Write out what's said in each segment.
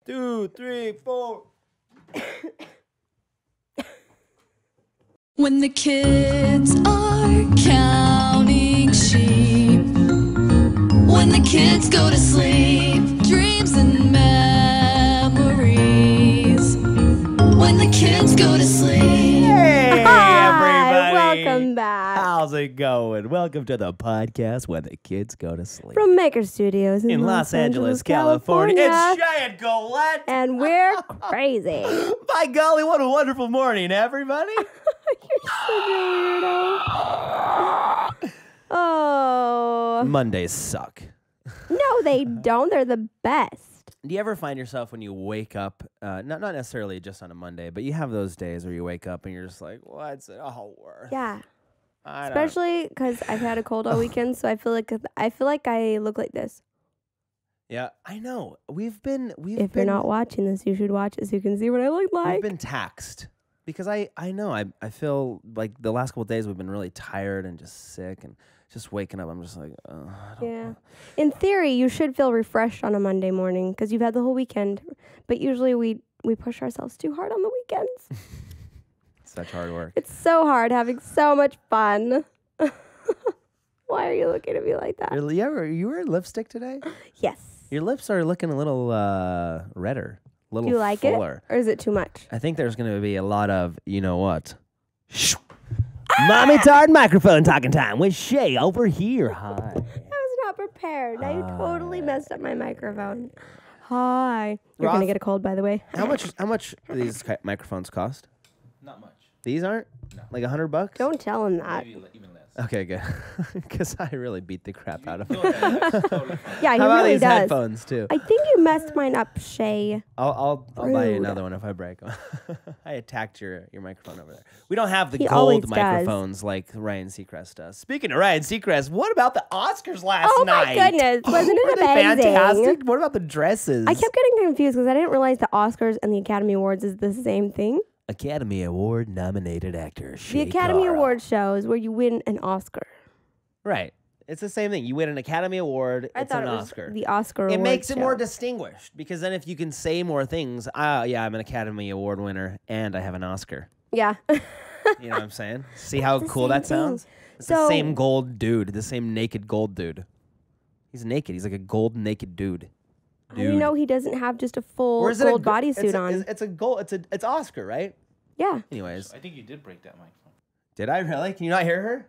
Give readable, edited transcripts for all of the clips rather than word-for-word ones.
2, 3, 4. When the kids are counting sheep, when the kids go to sleep, dreams and memories. When the kids go to sleep. Hey, everybody. Welcome back. How's it going? Welcome to the podcast When the Kids Go to Sleep. From Maker Studios in Los Angeles, California. It's Shay and Colette. And we're crazy. By golly, what a wonderful morning, everybody. You're such a weirdo. Oh. Mondays suck. No, they don't. They're the best. Do you ever find yourself when you wake up, not necessarily just on a Monday, but you have those days where you wake up and you're just like, what's it all worth? Yeah. Especially because I've had a cold all weekend, so I feel like I look like this. Yeah, I know. If you're not watching this, you should watch it so you can see what I look like. We've been taxed because I know I feel like the last couple of days we've been really tired and just sick and just waking up. I'm just like, I don't know. In theory, you should feel refreshed on a Monday morning because you've had the whole weekend. But usually we push ourselves too hard on the weekends. Such hard work. It's so hard having so much fun. Why are you looking at me like that? You wearing lipstick today? Yes. Your lips are looking a little redder, a little Do you like fuller. it, or is it too much? I think there's going to be a lot of, you know what? Mommy Tard microphone talking time with Shay over here. Hi. I was not prepared. Now you totally messed up my microphone. Hi. You're going to get a cold, by the way. How much do these microphones cost? Not much. These aren't? No. Like $100? Don't tell him that. Maybe even less. Okay, good. Because I really beat the crap out of them. Yeah, he How about really these does. headphones, too? I think you messed mine up, Shay. I'll buy you Rude. another one if I break them. I attacked your microphone over there. We don't have the He always gold does. microphones like Ryan Seacrest does. Speaking of Ryan Seacrest, what about the Oscars last Oh night? my goodness. Wasn't Were it they amazing? fantastic? What about the dresses? I kept getting confused because I didn't realize the Oscars and the Academy Awards is the same thing. Academy Award nominated actor The Shay Academy Cara. Award shows where you win an Oscar. Right. It's the same thing. You win an Academy Award, I it's thought an it was Oscar. the Oscar It Award makes it show. more distinguished because then if you can say more things, yeah, I'm an Academy Award winner and I have an Oscar. Yeah. You know what I'm saying? See how the cool same that thing. sounds? It's the same gold dude, the same naked gold dude. He's naked. He's like a gold naked dude. How do you know he doesn't have just a full gold bodysuit on? It's a gold. It's Oscar, right? Yeah. Anyways, I think you did break that microphone. did I really? Can you not hear her?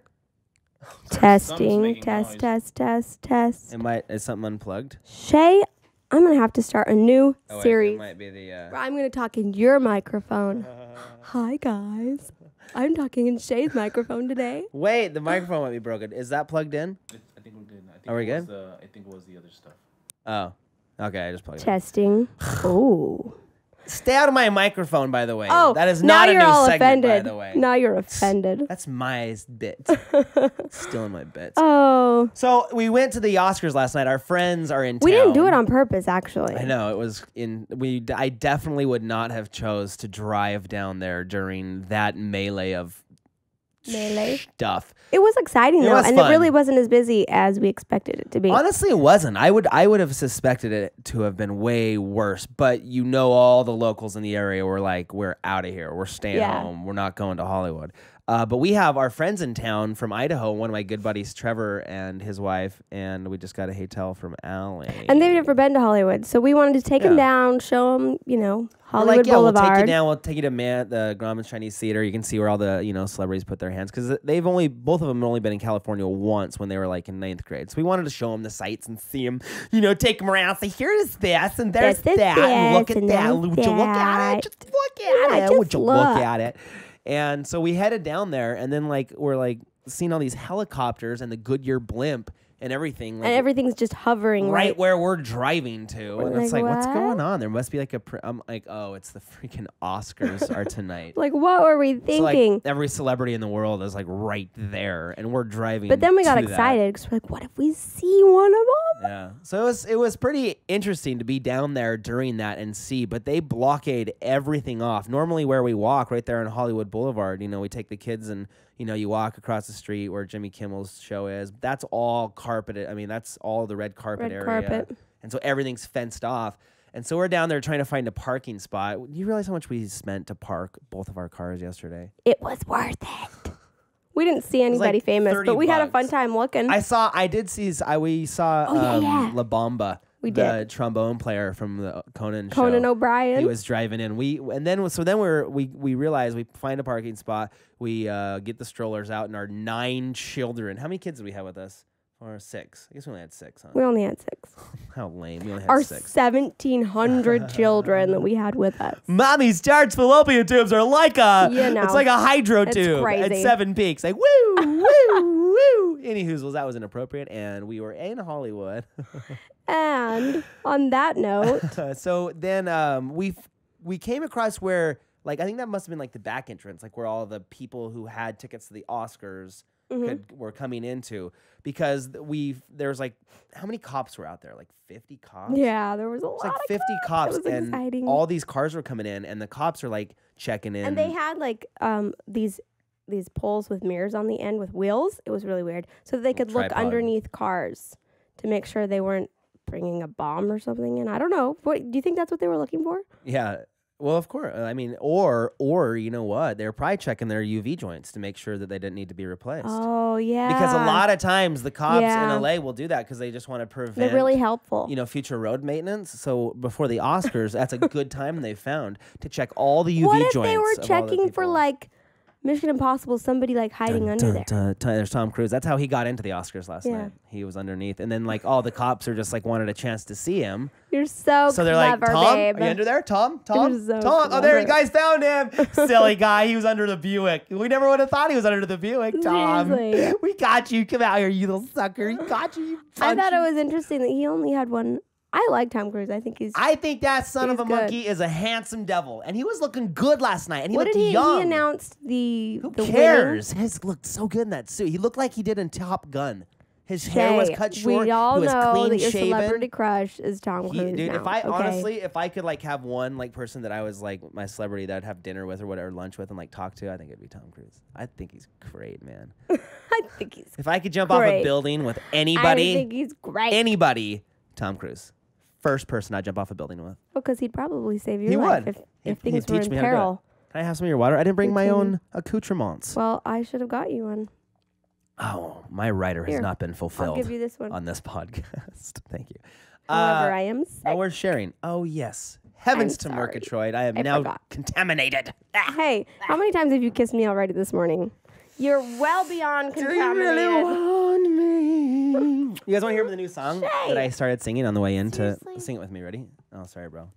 Testing, making test, noise. test. Is something unplugged? Shay, I'm going to have to start a new Oh, wait, series. it might be the. I'm going to talk in your microphone. Hi, guys. I'm talking in Shay's microphone today. Wait, the microphone might be broken. Is that plugged in? I think we're good. Are we good? I think it was the other stuff. Oh, okay. I just plugged it in. Testing. Oh. Stay out of my microphone, by the way. Oh, that is now not a you're new all segment, offended. by the way. Now you're offended. That's my bit. Stealing my bits. Oh. So we went to the Oscars last night. Our friends are in town. We didn't do it on purpose, actually. I know it was I definitely would not have chose to drive down there during that melee of stuff. It was exciting, though, was and fun. it really wasn't as busy as we expected it to be. Honestly, it wasn't. I would have suspected it to have been way worse. But all the locals in the area were like, "We're out of here. We're staying home. We're not going to Hollywood." But we have our friends in town from Idaho. One of my good buddies, Trevor, and his wife, and we just got a hotel from Allie. And they've never been to Hollywood, so we wanted to take them down, show them, Hollywood Boulevard. We'll take you down. We'll take you to the Grauman's Chinese Theater. You can see where all the celebrities put their hands because both of them have only been in California once when they were like in 9th grade. So we wanted to show them the sights and see them, take them around. Say, here's this and there's that. And look at that. Would you look at it? Just look at it. Would you look at it? And so we headed down there, and then we're seeing all these helicopters and the Goodyear blimp and everything. And everything's just hovering right where we're driving to. And it's like, what's what? going on? There must be I'm like, oh, it's the freaking Oscars are tonight. Like, what were we thinking? So, every celebrity in the world is right there, and we're driving. But then we got to excited because we're like, what if we see one of them? Yeah. So it was pretty interesting to be down there during that and see, but they blockade everything off. Normally where we walk right there on Hollywood Boulevard, we take the kids and you walk across the street where Jimmy Kimmel's show is. That's all carpeted. I mean, that's all the red carpet area. Carpet. And so everything's fenced off. And so we're down there trying to find a parking spot. Do you realize how much we spent to park both of our cars yesterday? It was worth it. We didn't see was like anybody famous, 30 but we had a fun bucks. time looking. We saw yeah. La Bamba, We the did. trombone player from the Conan show. Conan O'Brien. He was driving in. We realized we find a parking spot. We get the strollers out, and our 9 children. How many kids did we have with us? Or 6? I guess we only had 6. Huh? We only had 6. How lame. We only had Our 6. 1,700 children that we had with us. Mommy's Darts fallopian tubes are like a, You know. it's like a hydro It's tube at crazy. 7 Peaks. Like, woo, woo, woo. Any hoozles, that was inappropriate, and we were in Hollywood. And on that note, So then we came across where, like, I think that must have been like the back entrance, like where all the people who had tickets to the Oscars were coming into, because there was like, how many cops were out there? Like 50 cops? yeah, there was a It's lot like of 50 cops. cops, It was and exciting. all these cars were coming in, and the cops are like checking in. And they had like these poles with mirrors on the end with wheels. It was really weird, so that they could look Tripod. underneath cars to make sure they weren't bringing a bomb or something in. I don't know. What do you think that's what they were looking for? Yeah. Well, of course. I mean, or you know what? They're probably checking their UV joints to make sure that they didn't need to be replaced. Oh yeah, Because a lot of times the cops Yeah. in LA will do that because they just want to prevent they're really helpful. future road maintenance. So before the Oscars, that's a good time they found to check all the UV what if joints. they were of all the checking for people. like Mission Impossible? Somebody like hiding under there. There's Tom Cruise. That's how he got into the Oscars last Yeah. night. He was underneath, and then like all the cops are just like wanted a chance to see him. You're so So they're clever, like, Tom, babe. are you under there? Tom? You're so Tom? Oh, there, you clever. guys found him. Silly guy. He was under the Buick. We never would have thought he was under the Buick, Tom. Seriously. We got you. Come out here, you little sucker. We got you. You I thought it punch. was interesting that he only had one. I like Tom Cruise. I think he's. I think that son of He's a good. monkey is a handsome devil, and he was looking good last night, and he what looked did he? young. He announced the. Who the cares? His looked so good in that suit. He looked like he did in Top Gun. His hair was cut short. We all he was know clean that your shaven. celebrity crush is Tom Cruise. Dude, now, if I okay? honestly, if I could like have one like person that I was like my celebrity that I'd have dinner with or whatever, lunch with and like talk to, I think it'd be Tom Cruise. I think he's great, man. I think he's. If I could jump off a Great. building with I anybody, think he's great. anybody, Tom Cruise. First person I'd jump off a building with. Because he'd probably save your He life would. if He'd things were teach in me how to do it. peril. Can I have some of your water? I didn't bring my Continue. own accoutrements. Well, I should have got you one. Oh, my rider has Here, not been I'll fulfilled give you this one. on this podcast. Thank you. However, I am sick. Oh, we're sharing. Oh, yes. Heavens to sorry. Murgatroyd. I am I now forgot. contaminated. Hey, how many times have you kissed me already this morning? You're well beyond Do you contaminated. really want me? You guys want to hear the new song Shay. that I started singing on the way in? To Seriously? sing it with me. Ready? Oh, sorry, bro.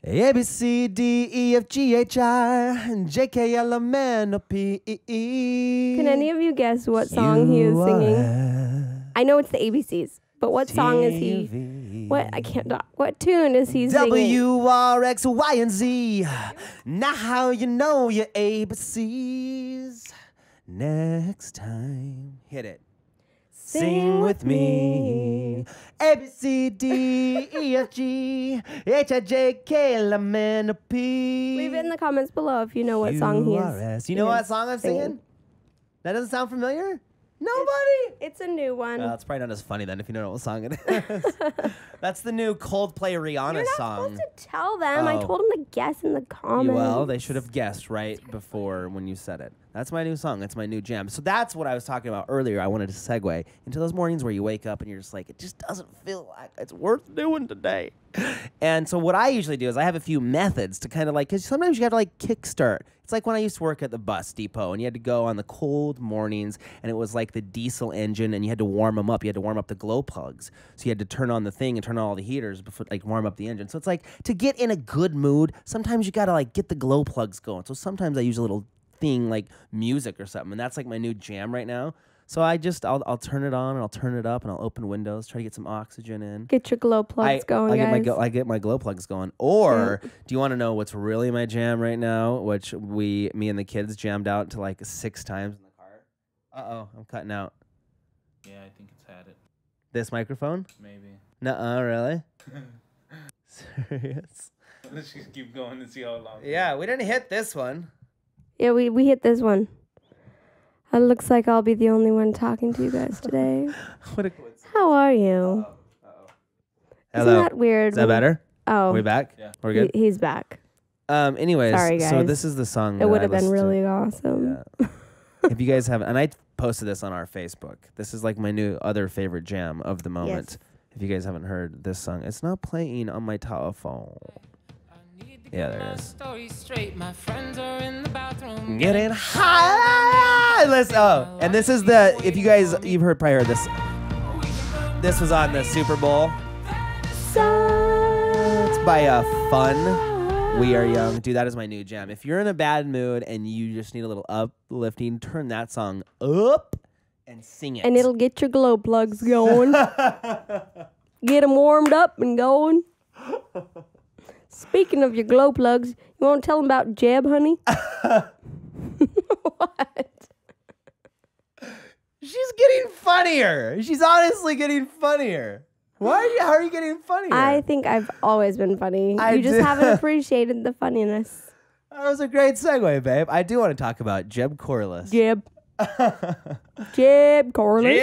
A, B, C, D, E, F, G, H, I, J, K, L, M, N, O, P, E. Can any of you guess what song he is singing? I know it's the ABCs, but what song is he? What I can't. What tune is he singing? W, R, X, Y, and Z. Now how you know your ABCs. Next time, hit it. Sing with me. A, B, C, D, E, F, G, H, I, J, K, L, M, N, O, P. Leave it in the comments below if you know what song he is. You know what song I'm singing. singing? That doesn't sound familiar? Nobody? It's a new one. Well, it's probably not as funny then if you don't know what song it is. That's the new Coldplay Rihanna You're not song. supposed to tell them. I Oh. told them to guess in the comments. Well, they should have guessed right before when you said it. That's my new song. That's my new jam. So that's what I was talking about earlier. I wanted to segue into those mornings where you wake up and you're just like, it just doesn't feel like it's worth doing today. And so what I usually do is I have a few methods to kind of like, because sometimes you got to like kickstart. It's like when I used to work at the bus depot and you had to go on the cold mornings and it was like the diesel engine and you had to warm them up. You had to warm up the glow plugs. So you had to turn on the thing and turn on all the heaters before like warm up the engine. So it's like to get in a good mood, sometimes you got to like get the glow plugs going. So sometimes I use a little thing like music or something. And that's like my new jam right now. So I'll turn it on and I'll turn it up and I'll open windows, try to get some oxygen in. Get your glow plugs going, guys. I get my glow plugs going. Or do you want to know what's really my jam right now? Which me and the kids jammed out to like 6 times in the car. Uh-oh, I'm cutting out. Yeah, I think it's had it. This microphone? Maybe. Nuh-uh, really? Serious? Let's just keep going and see how long. Yeah, we didn't hit this one. Yeah, we hit this one. It looks like I'll be the only one talking to you guys today. What a coincidence. How are you? Uh-oh. Hello. that weird? Is that better? Oh. Are we back? Yeah. We're good? He's back. Anyways, Sorry, so guys. this is the song. It would have that I been listened to. really awesome. Yeah. If you guys haven't, and I posted this on our Facebook. This is like my new other favorite jam of the moment. Yes. If you guys haven't heard this song, it's not playing on my telephone. Yeah, there it is. Getting high. Listen, and this is the. If you guys, you've probably heard this. This was on the Super Bowl. It's by Fun. We Are Young. Dude, that is my new jam. If you're in a bad mood and you just need a little uplifting, turn that song up and sing it. And it'll get your glow plugs going. Get them warmed up and going. Speaking of your glow plugs, you want to tell them about Jeb, honey? What? She's getting funnier. She's honestly getting funnier. How are you getting funnier? I think I've always been funny. You just do. haven't appreciated the funniness. That was a great segue, babe. I do want to talk about Jeb Corliss. Jeb. Jeb Corliss.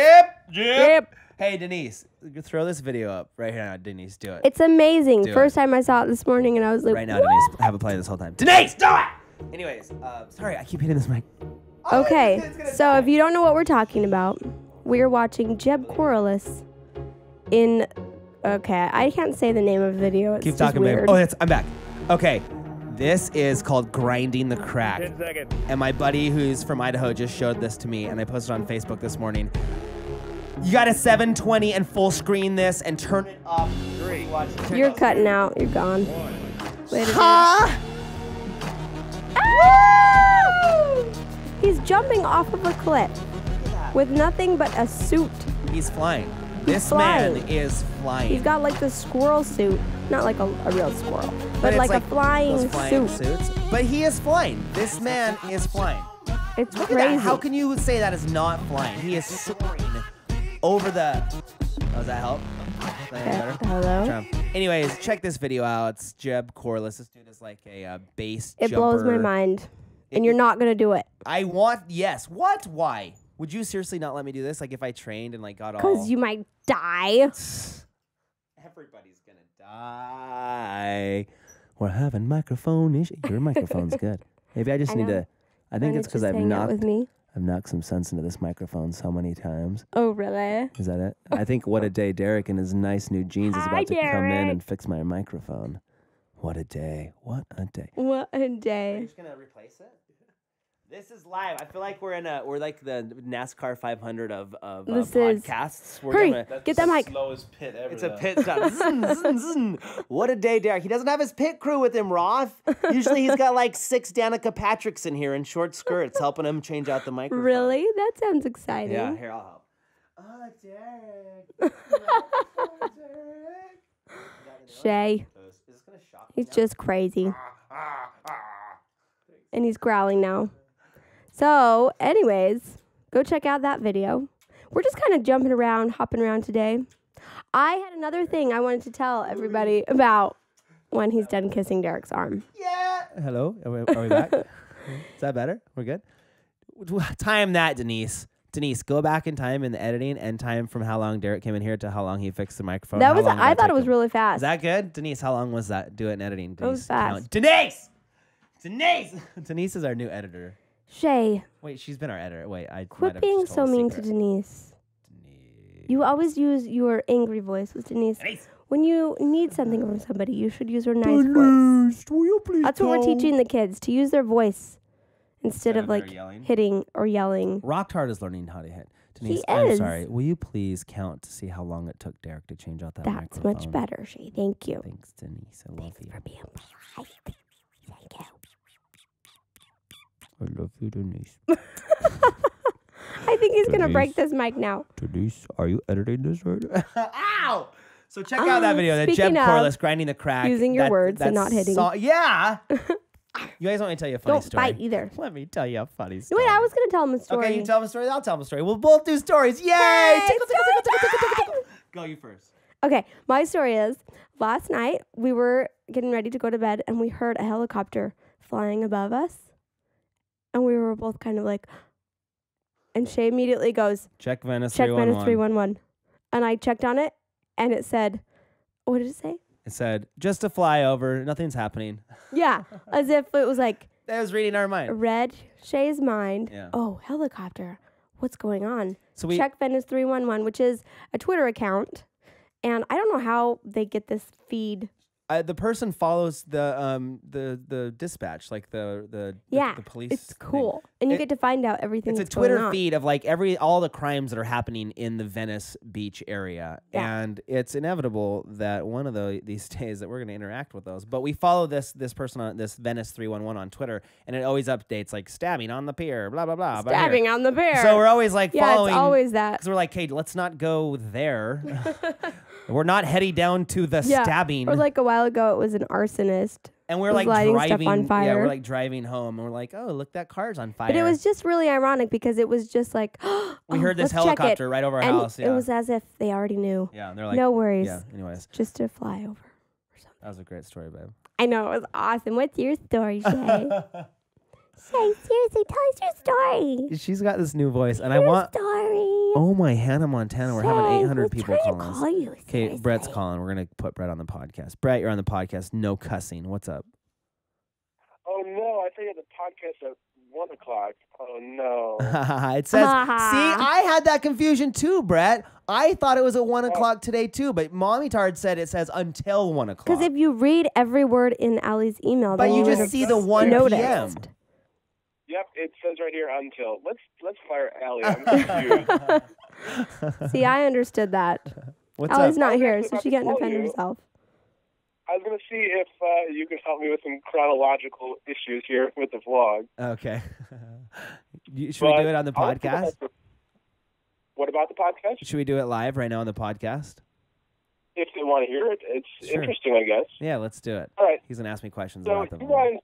Jeb. Hey, Denise, throw this video up right here now. Denise, do it. It's amazing. Do First time I saw it this morning, and I was like, right now, Denise. Have it play this whole time. Denise, do it! Anyways, sorry, I keep hitting this mic. Okay, it's gonna so die. if you don't know what we're talking about, we're watching Jeb Corliss in... Okay, I can't say the name of the video. It's Keep just talking, weird. babe. Oh, I'm back. Okay, this is called Grinding the Crack. 10 seconds. And my buddy who's from Idaho just showed this to me, and I posted on Facebook this morning. You got a 720 and full screen this and turn it up. 3. You're cutting out. You're gone. 1. Later. Ah! He's jumping off of a cliff with nothing but a suit. He's flying. This flying. man is flying. He's got like the squirrel suit. Not like a real squirrel, but it's like a those flying flying suit. suits. But he is flying. This man is flying. It's Look at crazy. that. How can you say that is not flying? He is soaring over the... Oh, does that help? Is that any better? Hello? Anyways, check this video out. It's Jeb Corliss. This dude is like a bass It jumper. blows my mind. And you're not going to do it. I want... Yes. What? Why? Would you seriously not let me do this? Like if I trained and like got all... Because you might die. Everybody's gonna die. We're having microphone issues. Your microphone's good. Maybe I just I need know. to... I think it's because I've With knocked me. some sense into this microphone so many times. Oh, really? Is that it? I think What a Day Derek in his nice new jeans is Hi, about to come in Derek. and fix my microphone. What a day. What a day. What a day. just gonna replace it? This is live. I feel like we're like the NASCAR 500 of This is- podcasts. We're Hurry. gonna- That's Get that the mic. slowest pit ever. It's a though. pit stop. Zzz, zzz, zzz. What a day, Derek. He doesn't have his pit crew with him, Roth. Usually he's got like 6 Danica Patricks in here in short skirts helping him change out the microphone. Really? That sounds exciting. Yeah, here, I'll help. Oh, Derek. Oh, Derek. Shay. Is this going to shock me He's now? just crazy. And he's growling now. So, anyways, go check out that video. We're just kind of jumping around, hopping around today. I had another thing I wanted to tell everybody about when he's done kissing Derek's arm. Yeah. Hello. Are we back? Is that better? We're good? Time that, Denise. Denise, go back in time in the editing and time from how long Derek came in here to how long he fixed the microphone. That How was long did I thought take it was him? really Is fast. that good? Denise, how long was that? Do it in editing. Denise, was fast. Denise! Denise! Denise is our new editor. Shay, Wait, she's been our editor. Wait, I might quit have being just so told a mean to secret. Denise. Denise. You always use your angry voice with Denise. Denise! When you need something from somebody, you should use your nice voice. Denise, will you please That's what we're tell- teaching the kids, to use their voice instead of their like yelling? hitting or yelling. Rocktard is learning how to hit. Denise, He I'm is. sorry. Will you please count to see how long it took Derek to change out that That's microphone? much better, Shay. Thank you. Thanks, Denise. I love you. For being polite. Thank you. I love you, Denise. I think he's gonna Denise. break this mic now. Denise, are you editing this right now? Ow! So check out that video. That Jeb Speaking of Corliss grinding the crack. using your words and not hitting. Yeah. You guys want me to tell you a funny Don't story? bite either. Let me tell you a funny No, story. wait, I was gonna tell him a story. Okay, you tell him a story. I'll tell him a story. We'll both do stories. Yay! Yay, Tickle, tickle, tickle, tickle, tickle, story tickle, tickle. Go you first. Okay, my story is last night we were getting ready to go to bed and we heard a helicopter flying above us. And we were both kind of like, and Shay immediately goes, Check Venice check 311. Venice 311. And I checked on it and it said, What did it say? It said, just a flyover. Nothing's happening. Yeah, as if it was like That was reading our mind. read Shay's mind. Yeah. Oh, helicopter. What's going on? So we Check Venice 311, which is a Twitter account. And I don't know how they get this feed. the person follows the dispatch, like the police. It's cool, and you get to find out everything. It's a that's going Twitter on. feed of like all the crimes that are happening in the Venice Beach area, and it's inevitable that one of these days that we're going to interact with those. But we follow this person on this Venice 311 on Twitter, and it always updates like stabbing on the pier, blah blah blah. Stabbing on the pier. So we're always like following. It's always that. Because we're like, hey, let's not go there. We're not heading down to the stabbing. Or like a while ago, it was an arsonist. And we're like lighting driving, stuff on fire. Yeah, we're like driving home, and we're like, oh, look, that car's on fire. But it was just really ironic because it was just like, we heard this let's check helicopter it. right over our And house. Yeah, it was as if they already knew. Yeah, they're like, no worries. Yeah, anyways, just a flyover or something. That was a great story, babe. I know, it was awesome. What's your story, Shay? Shay, seriously, tell us your story. She's got this new voice, and Your I want. story. Oh my Hannah Montana, we're having 800 people calling us. Call you, Okay, seriously. Brett's calling. We're gonna put Brett on the podcast. Brett, you're on the podcast. No cussing. What's up? Oh no, I think it's a podcast at 1 o'clock. Oh no. It says. See, I had that confusion too, Brett. I thought it was at 1 o'clock today too, but Mommy Tard said it says until 1 o'clock. Because if you read every word in Allie's email, but then you would just have see the 1 noticed. p.m. Yep, it says right here until. Let's fire Allie. I'm confused. See, I understood that. What's Allie's up? not I was here, actually so about she to can't call defend you. herself. I was gonna see if you could help me with some chronological issues here with the vlog. Okay. Should we do it on the podcast? What about the podcast? Should we do it live right now on the podcast? If they want to hear it, it's Sure. interesting, I guess. Yeah, let's do it. All right. He's gonna ask me questions So about them. you guys,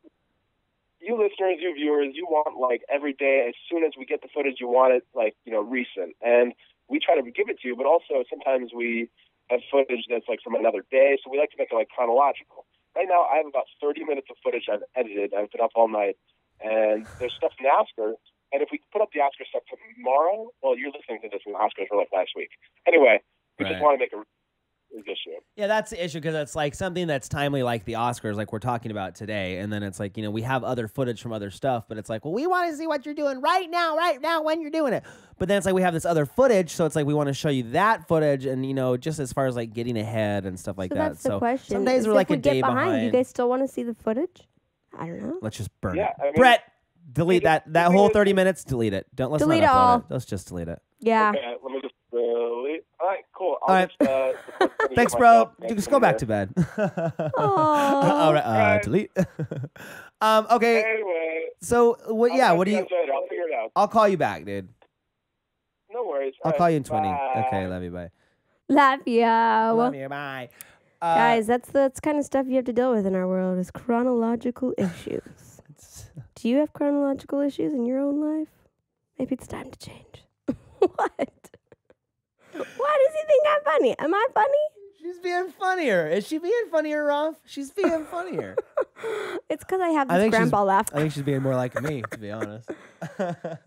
you listeners, you viewers, you want like every day, as soon as we get the footage, you want it like recent, and we try to give it to you. But also sometimes we have footage that's like from another day, so we like to make it like chronological. Right now, I have about 30 minutes of footage I've edited. I've been up all night, and there's stuff from the Oscars. And if we put up the Oscar stuff tomorrow, well, you're listening to this when the Oscars were like last week. Anyway, we just want to make a issue. Yeah, that's the issue because it's like something that's timely, like the Oscars, like we're talking about today, and then it's like we have other footage from other stuff, but it's like, well, we want to see what you're doing right now when you're doing it. But then it's like we have this other footage, so it's like we want to show you that footage, and just as far as like getting ahead and stuff like So that. that's the question. some days is we're if like we a day get behind. You behind. guys still want to see the footage? I don't know. Let's just burn Yeah, it. I mean, Brett, delete that the whole thing 30 minutes. Delete it. Let's Delete not upload all. it. Let's just delete it. Yeah. Okay, let me just delete. All right, cool. All right. Thanks, bro. Just go back to bed. All right. Delete. Okay. Anyway. So what? Yeah. What do you? I'll figure it out. I'll call you back, dude. No worries. I'll All call right, you in 20. bye. Okay. Love you. Bye. Love you. Love you. Bye. Guys, that's kind of stuff you have to deal with in our world is chronological issues. Do you have chronological issues in your own life? Maybe it's time to change. What? Why does he think I'm funny? Am I funny? She's being funnier. Is she being funnier, Rolf? She's being funnier. It's because I have I this think grandpa laugh. I think she's being more like me, to be honest. It's because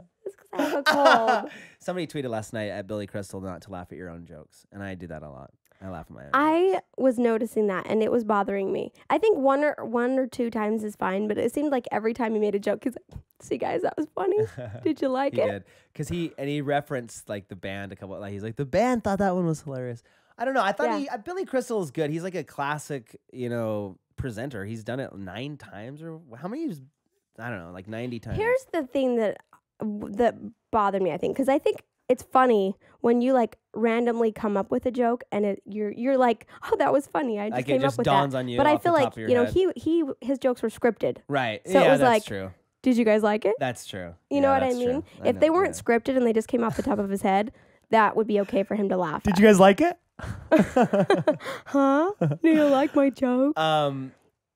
I have a cold. Somebody tweeted last night at Billy Crystal not to laugh at your own jokes, and I do that a lot. I laugh at my own. I was noticing that, and it was bothering me. I think one or two times is fine, but it seemed like every time he made a joke, he's like, "See, guys, that was funny. Did you like He it?" did, because he referenced like the band a couple. Like he's like the band thought that one was hilarious. I don't know. I thought Billy Crystal is good. He's like a classic, presenter. He's done it 9 times or how many? I don't know, like 90 times. Here's the thing that bothered me. I think because I think it's funny when you like randomly come up with a joke and you're like, "Oh, that was funny. I just like came it just up with dawns that." on you. But I off feel the like top of your head. his jokes were scripted. Right. So yeah, it was that's like, true. Did you guys like it? That's true. You know what I mean? If they weren't scripted and they just came off the top of his head, that would be okay for him to laugh. Did you guys like it? Huh? Do you like my joke?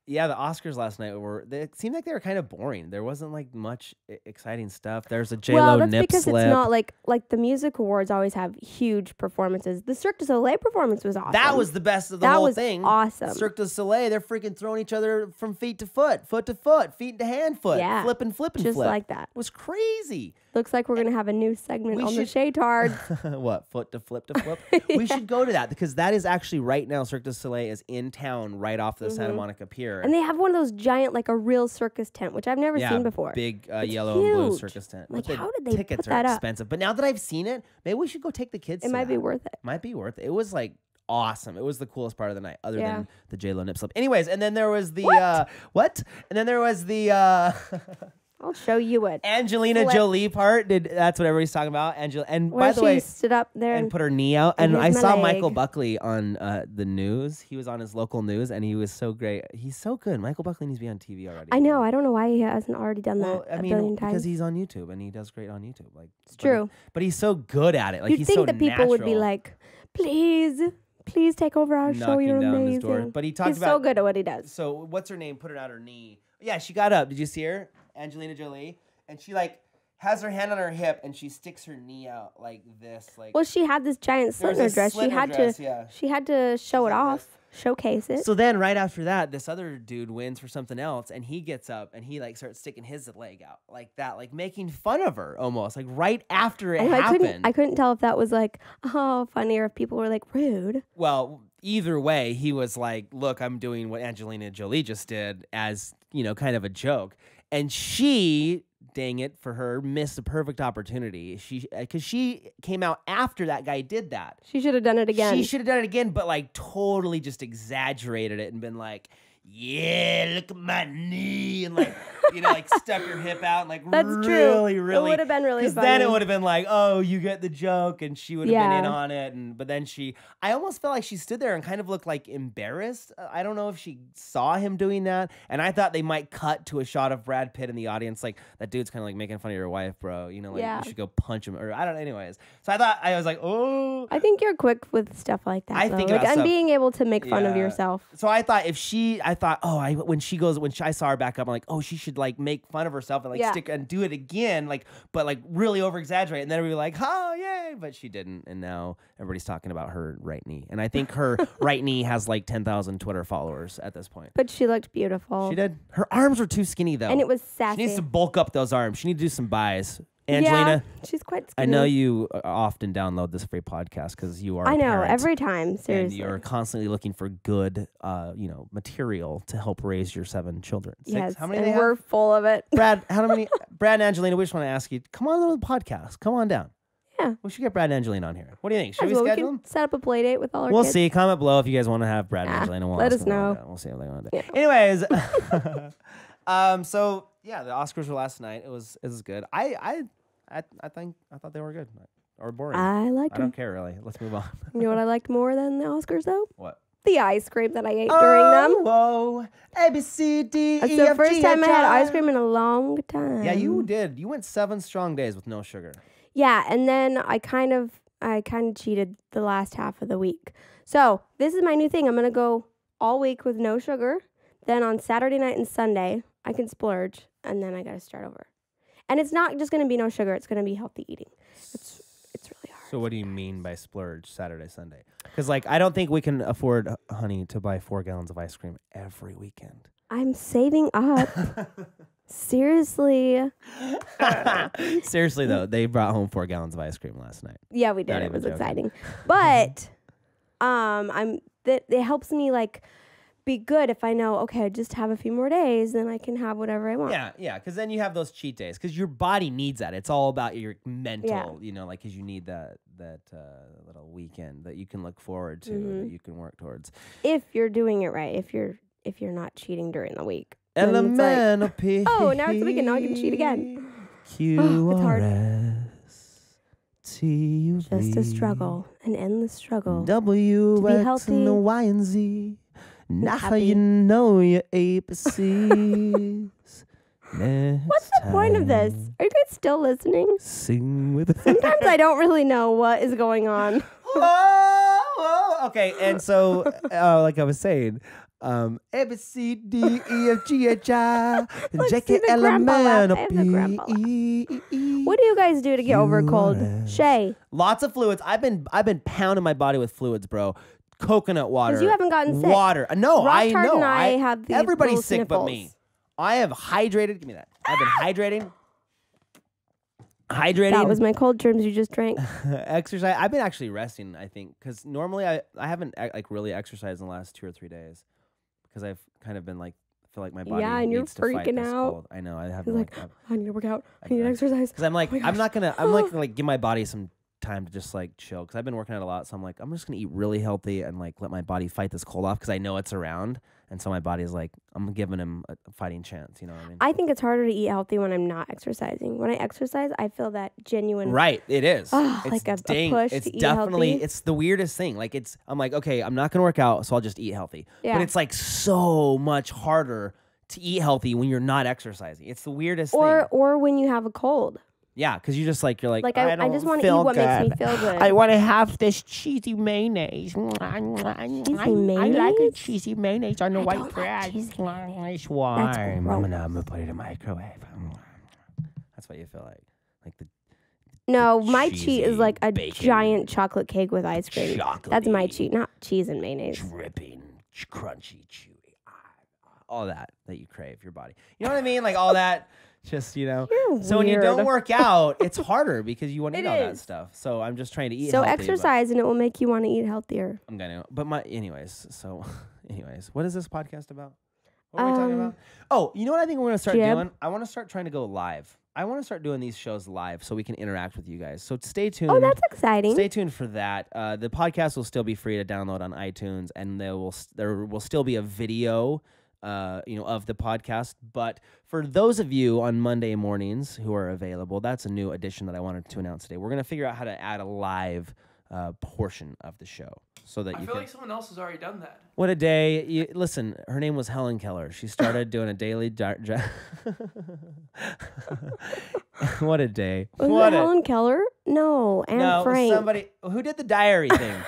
Yeah, the Oscars last night it seemed like they were kind of boring. There wasn't like much exciting stuff. There's a J-Lo Well, that's nip because slip. it's not like the music awards always have huge performances. The Cirque du Soleil performance was awesome. That was the best of the That whole was thing. awesome. Cirque du Soleil, they're freaking throwing each other from feet to foot to foot, feet to hand, foot, Yeah. flipping, just flip. like that. It was crazy. Looks like we're gonna have a new segment We on the should- Shay Tards. What, foot to flip to flip? We should go to that because that is actually right now. Cirque du Soleil is in town right off the Santa Monica Pier. And they have one of those giant, like a real circus tent, which I've never seen before. Big It's yellow and blue huge. circus tent. Like, But the how did they tickets put that are up? expensive. But now that I've seen it, maybe we should go take the kids. It to might be that. worth it. Might be worth it. It was like awesome. It was the coolest part of the night, other Yeah. than the J-Lo nip slip. Anyways, and then there was the what? And then there was the I'll show you it. Angelina Flip. Jolie part. That's what everybody's talking about. And Where by the she way, stood up there and put her knee out. And here's I my saw leg. Michael Buckley on the news. He was on his local news, and he was so great. He's so good. Michael Buckley needs to be on TV already. I know. I don't know why he hasn't already done Well, that I a mean, billion because times. he's on YouTube and he does great on YouTube. Like It's true. but he's so good at it. Like You'd he's think so that people would be natural. like, please take over our show. Knocking You're down amazing. his door. But he talked He's so about- good at what he does. So what's her name? Put her out her knee. Yeah, she got up. Did you see her? Angelina Jolie. And she like has her hand on her hip and she sticks her knee out like this. Like Well, she had this giant There was Slipknot a dress. She Slipknot had dress, to. yeah. She had to show it like off, showcase it. So then right after that, this other dude wins for something else and he gets up and he like starts sticking his leg out like that, like making fun of her almost, like right after it And happened. I couldn't tell if that was like, oh, funny, or if people were like rude. Well, either way, he was like, look, I'm doing what Angelina Jolie just did as, kind of a joke. And she, dang it, for her, missed a perfect opportunity. Because she came out after that guy did that. She should have done it again. She should have done it again, but like totally just exaggerated it and been like, yeah, look at my knee, and like, like stuck your hip out and like That's really, true. really. It would have been really Because funny. then it would have been like, oh, you get the joke, and she would have been in Yeah. on it. But then I almost felt like she stood there and kind of looked like embarrassed. I don't know if she saw him doing that, and I thought they might cut to a shot of Brad Pitt in the audience, like that dude's kind of like making fun of your wife, bro. Like Yeah. you should go punch him, or I don't know. Anyways, so I was like, oh. I think you're quick with stuff like that. I though. think like about and stuff- being able to make fun of Yeah. yourself. So I thought when I saw her back up, I'm like, oh, she should like make fun of herself and like Yeah. stick and do it again, but really over exaggerate. And then we were like, oh, yay. But she didn't. And now everybody's talking about her right knee. And I think her right knee has like 10,000 Twitter followers at this point. But she looked beautiful. She did. Her arms were too skinny though. And it was She sassy. needs to bulk up those arms. She needs to do some buys. Angelina, Yeah, she's quite I skinny. know you often download this free podcast because you are I a know, parent. every time, And seriously. you're constantly looking for good, material to help raise your 7 children. 6? Yes, How many and do they we're have? full of it. Brad, how many? Brad and Angelina, we just want to ask you, come on to the podcast. Come on down. Yeah. We should get Brad and Angelina on here. What do you think? Should As we well, schedule can them? set up a play date with all our We'll kids. see. Comment below if you guys want to have Brad and Ah, Angelina. We'll let ask us them on know. that. We'll see what they want to do. Yeah. Anyways, so yeah, the Oscars were last night. It was good. I thought they were good or boring. I liked I don't them. care really. Let's move on. You know what I liked more than the Oscars, though? What? The ice cream that I ate during them. Whoa, A B C D That's E the F first G time I H, had I. ice cream in a long time. Yeah, you did. You went 7 strong days with no sugar. Yeah, and then I kind of cheated the last half of the week. So this is my new thing. I'm gonna go all week with no sugar. Then on Saturday night and Sunday, I can splurge, and then I gotta start over. And it's not just gonna be no sugar. It's gonna be healthy eating. It's really hard. So what do you mean by splurge Saturday, Sunday? Because I don't think we can afford, honey, to buy 4 gallons of ice cream every weekend. I'm saving up. Seriously. Seriously though, they brought home 4 gallons of ice cream last night. Yeah, we did. Not It even was joking. exciting. But it helps me be good if I know, okay, just have a few more days, then I can have whatever I want. Yeah, because then you have those cheat days. Because your body needs that. It's all about your mental, because you need that little weekend that you can look forward to, that you can work towards. If you're doing it right, if you're not cheating during the week. then it's like, Elementary. oh, now it's the weekend. Now I can cheat again. QRS. It's hard. TUV. Just a struggle, an endless struggle. W, To be X, healthy. and the Y, and Z. Now happy. you know your ABCs. What's the point of this? Are you guys still listening? Sing with Sometimes I don't really know what is going on. Whoa. Okay, and so, like I was saying, A, B, C, D, E, F, G, H, I, Look, J, see K, the L, M, grandpa N, laugh. O, I have the grandpa laugh. P, E, E. What do you guys do to get over a cold? QRS. Shay, Lots of fluids. I've been pounding my body with fluids, bro. Coconut water. 'Cause you haven't gotten sick. Water. No, I Rock-Tart know. and I have the everybody's little sick but me. sniffles. I have hydrated. Give me that. I've been hydrating. Hydrating. That was my cold germs you just drank. Exercise. I've been actually resting, I think, because normally I haven't like really exercised in the last 2 or 3 days because I've kind of been like, feel like my body Yeah, and you're needs to fight freaking this out. cold. I know. I He's haven't like, I need to work out. I need to exercise. because I'm like, Oh my I'm gosh. not gonna, I'm like give my body some time to just like chill because I've been working out a lot. So I'm like, I'm just gonna eat really healthy and like let my body fight this cold off because I know it's around. And so my body's like, I'm giving him a fighting chance. You know what I mean? I think it's harder to eat healthy when I'm not exercising. When I exercise, I feel that genuine. Right, it is. It's It's like a push It's to eat definitely. healthy. It's the weirdest thing. Like I'm like, okay, I'm not gonna work out, so I'll just eat healthy. Yeah. But it's like so much harder to eat healthy when you're not exercising. It's the weirdest thing. Or when you have a cold. Yeah, because you're like Like I I just want to eat feel what makes me good. feel good. I want to have this cheesy mayonnaise. I like a cheesy mayonnaise on the white don't like bread. cheesy It's warm. That's I'm gross. gonna put it in the microwave. That's what you feel like the No, my cheesy cheat is like a bacon giant chocolate cake with ice cream. That's my chocolatey, cheat, not cheese and mayonnaise. dripping, crunchy, chewy. All that you crave, your body. You know what I mean? Like all that. Just, You're so when you don't weird. work out, it's harder because you want to It eat all that is. stuff. So I'm just trying to eat So healthy, but exercise and it will make you want to eat healthier. I'm going to. But anyways, what is this podcast about? What are we talking about? Oh, you know what I think we're going to start Jib? doing? I want to start trying to go live. I want to start doing these shows live so we can interact with you guys. So stay tuned. Oh, that's exciting. Stay tuned for that. The podcast will still be free to download on iTunes, and there will still be a video of the podcast. But for those of you on Monday mornings who are available, that's a new addition that I wanted to announce today. We're going to figure out how to add a live portion of the show so that I you feel can. like someone else has already done that. What a day. Listen, her name was Helen Keller. She started doing a daily. What a day. Was What it a. Helen Keller? No, Anne No, Frank. somebody who did the diary thing.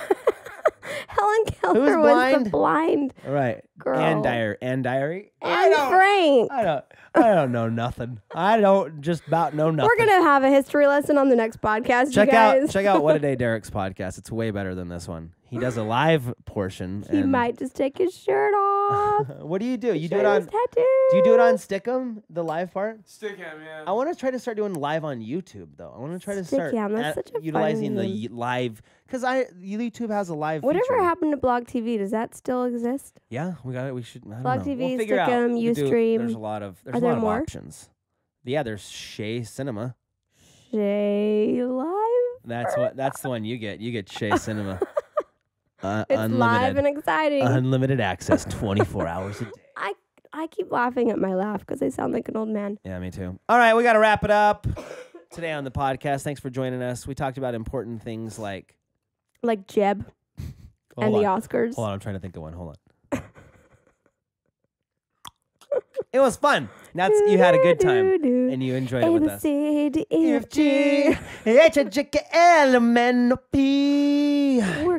Helen Keller Who's was blind? the blind Right. girl. Anne Diary. Anne Frank. I don't know nothing. I don't just about know nothing. We're gonna have a history lesson on the next podcast. check you guys. out What a Day Derek's podcast. It's way better than this one. He does a live portion. He and might just take his shirt off. What do? You do Show it on? his tattoos. Do you do it on Stickum, the live part? Stick him, yeah. I want to try to start doing live on YouTube though. I want to try to start Stickam, that's such a fun utilizing the medium. live because YouTube has a live. Whatever feature. happened to Blog TV? Does that still exist? Yeah, we got it. We should. I don't Blog know. TV, We'll figure out. Stickum, We could do- Ustream. There's a lot of. There's Are a there lot of more? options. Yeah, there's Shay Cinema. Shay Live. That's the one you get. You get Shay Cinema. It's Unlimited. live and exciting. Unlimited access, 24 hours a day. I keep laughing at my laugh because I sound like an old man. Yeah, me too. All right, we got to wrap it up today on the podcast. Thanks for joining us. We talked about important things like Jeb and the Oscars. Hold on, I'm trying to think of one. Hold on. It was fun. You had a good time and you enjoyed it with us. C, D, E, F, G. We're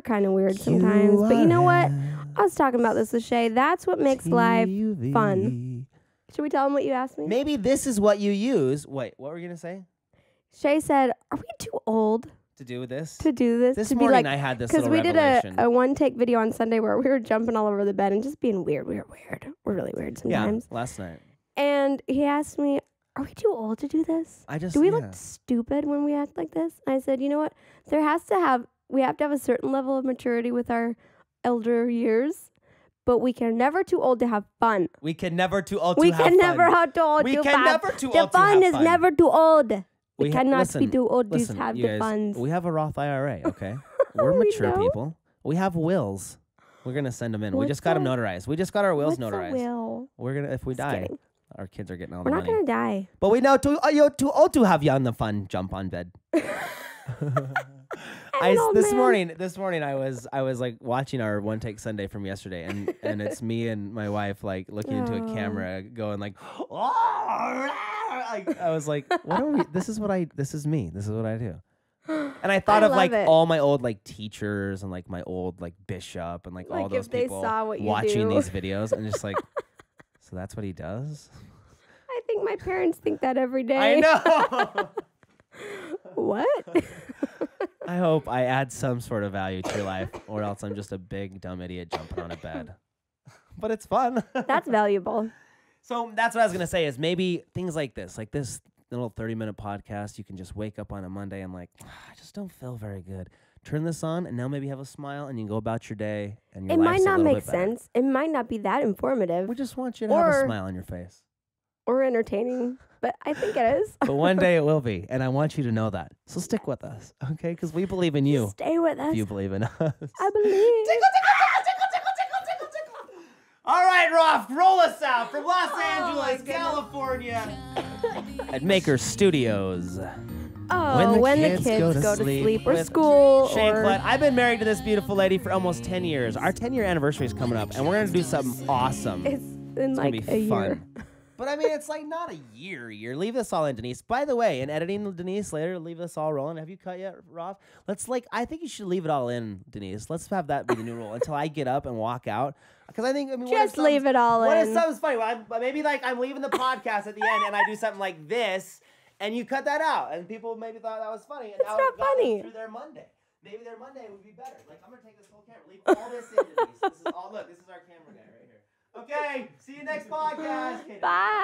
kind of weird sometimes, but you know what? I was talking about this with Shay. That's what makes life fun. Should we tell him what you asked me? Maybe this is what you use. Wait, what were you going to say? Shay said, "Are we too old To do with this? to do this?" This to morning be like, I had this because little we did revelation. a one-take video on Sunday where we were jumping all over the bed and just being weird. We were weird. We're really weird sometimes. Yeah, last night. And he asked me, "Are we too old to do this? Do we look stupid when we act like this?" I said, "You know what? We have to have a certain level of maturity with our elder years, but we can never too old to have fun. We can never too old to We have can fun. never have too old We to can fun. never too The old to fun have is fun. never too old. We ha- cannot listen, be too old listen, to have you the guys, funds. We have a Roth IRA, okay? We're We mature know. people. We have wills. We're going to send them in. We What's just got them a- notarized. We just got our wills What's a notarized. will? We're going to, if we Just die, kidding. our kids are getting all We're the not money. gonna die. But we know you're too old to have you on the fun jump on bed. I'm an old This man. morning I was like watching our one take Sunday from yesterday and it's me and my wife like looking into a Oh. camera going like I was like, what are we this is me. This is what I do. And I thought I of like love it. all my old like teachers and like my old like bishop and like all Like, those if they people saw what you watching do. these videos and just like so that's what he does? I think my parents think that every day. I know. What? I hope I add some sort of value to your life, or else I'm just a big dumb idiot jumping on a bed. But it's fun. That's valuable. So that's what I was gonna say is maybe things like this little 30-minute podcast. You can just wake up on a Monday and like, I just don't feel very good. Turn this on, and now maybe have a smile, and you can go about your day, and your It life's might not a little make bit better. sense. It might not be that informative We just want you to have a Or- smile on your face. or entertaining, but I think it is. But one day it will be, and I want you to know that. So stick with us, okay? Because we believe in you. Stay with us. If you believe in us. I believe. All right, Rolf, roll us out from Los Angeles, California, at Maker Studios. Oh, when the kids go to sleep or with school Shane or Clutt. I've been married to this beautiful lady for almost 10 years. Our 10-year anniversary is coming up, and we're going to do something awesome. it's in It's like going to a be year. fun. But I mean, it's like not a year. Leave this all in, Denise. By the way, in editing, Denise, later, leave this all rolling. Have you cut yet, Rolf? I think you should leave it all in, Denise. Let's have that be the new rule until I get up and walk out. Because I think, Just leave it all What if in. something's funny? Maybe like I'm leaving the podcast at the end and I do something like this, and you cut that out, and people maybe thought that was funny. And It's now not it got them funny. through their Monday. Maybe their Monday would be better. Like, I'm going to take this whole camera. Leave all this in, Denise. This is our camera guy right here. Okay, see you next podcast. Okay, Bye.